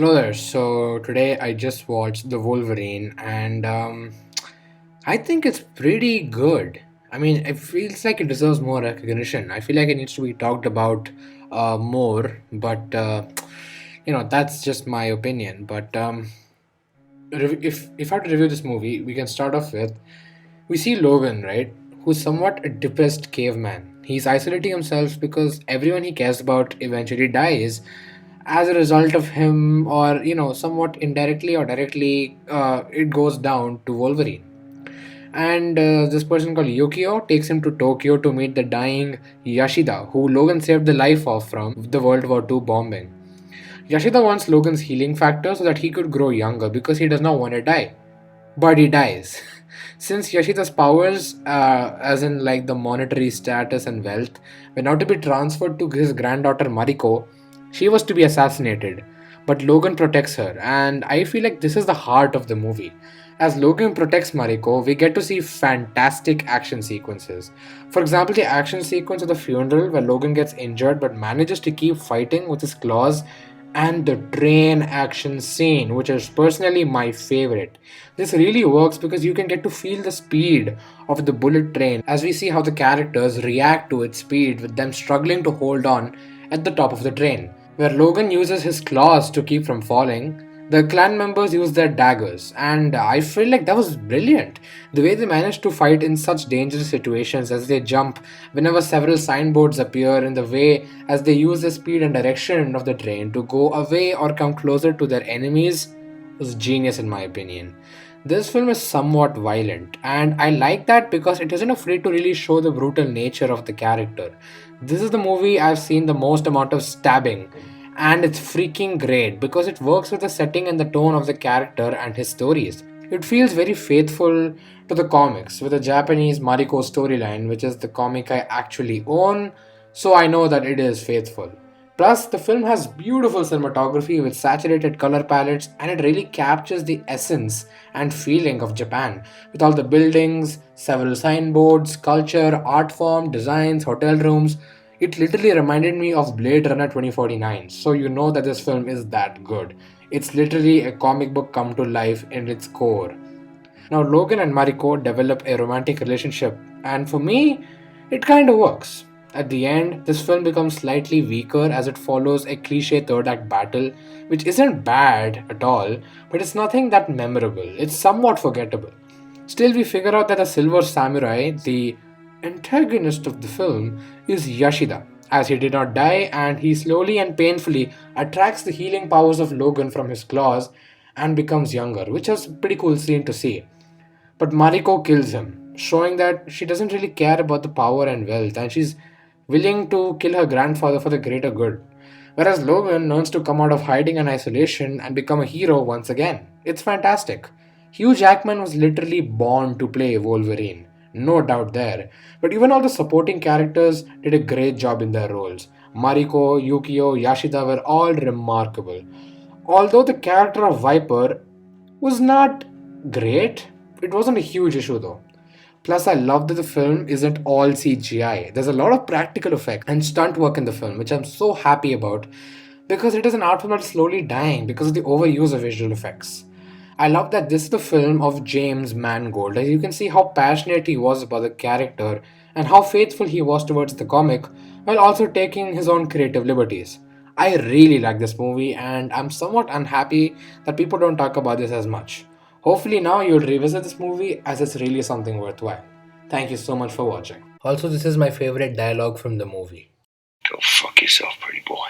Hello there. So today I just watched the Wolverine, and I think it's pretty good. I mean, it feels like it deserves more recognition. I feel like it needs to be talked about more, but that's just my opinion. But if I have to review this movie, we can start off with we see Logan, right, who's somewhat a depressed caveman. He's isolating himself because everyone he cares about eventually dies as a result of him, or somewhat indirectly or directly, it goes down to Wolverine. And this person called Yukio takes him to Tokyo to meet the dying Yashida, who Logan saved the life of from the World War II bombing. Yashida wants Logan's healing factor so that he could grow younger because he does not want to die. But he dies. Since Yoshida's powers, as in like the monetary status and wealth, were now to be transferred to his granddaughter Mariko, she was to be assassinated. But Logan protects her, and I feel like this is the heart of the movie. As Logan protects Mariko, we get to see fantastic action sequences. For example, the action sequence of the funeral where Logan gets injured but manages to keep fighting with his claws, and the train action scene, which is personally my favorite. This really works because you can get to feel the speed of the bullet train as we see how the characters react to its speed, with them struggling to hold on at the top of the train. Where Logan uses his claws to keep from falling, the clan members use their daggers, and I feel like that was brilliant. The way they managed to fight in such dangerous situations as they jump whenever several signboards appear, in the way as they use the speed and direction of the train to go away or come closer to their enemies, was genius in my opinion. This film is somewhat violent, and I like that because it isn't afraid to really show the brutal nature of the character. This is the movie I've seen the most amount of stabbing, and it's freaking great because it works with the setting and the tone of the character and his stories. It feels very faithful to the comics with the Japanese Mariko storyline, which is the comic I actually own, so I know that it is faithful. Plus, the film has beautiful cinematography with saturated color palettes, and it really captures the essence and feeling of Japan with all the buildings, several signboards, culture, art form, designs, hotel rooms. It literally reminded me of Blade Runner 2049, so you know that this film is that good. It's literally a comic book come to life in its core. Now, Logan and Mariko develop a romantic relationship, and for me, it kinda works. At the end, this film becomes slightly weaker as it follows a cliche third act battle, which isn't bad at all, but it's nothing that memorable. It's somewhat forgettable. Still, we figure out that the Silver Samurai, the antagonist of the film, is Yashida, as he did not die and he slowly and painfully attracts the healing powers of Logan from his claws and becomes younger, which is a pretty cool scene to see. But Mariko kills him, showing that she doesn't really care about the power and wealth, and she's willing to kill her grandfather for the greater good. Whereas Logan learns to come out of hiding and isolation and become a hero once again. It's fantastic. Hugh Jackman was literally born to play Wolverine, no doubt there. But even all the supporting characters did a great job in their roles. Mariko, Yukio, Yashida were all remarkable. Although the character of Viper was not great, it wasn't a huge issue though. Plus, I love that the film isn't all CGI. There's a lot of practical effects and stunt work in the film, which I'm so happy about because it is an art form that's slowly dying because of the overuse of visual effects. I love that this is the film of James Mangold, as you can see how passionate he was about the character and how faithful he was towards the comic while also taking his own creative liberties. I really like this movie, and I'm somewhat unhappy that people don't talk about this as much. Hopefully, now you'll revisit this movie as it's really something worthwhile. Thank you so much for watching. Also, this is my favorite dialogue from the movie. Go fuck yourself, pretty boy.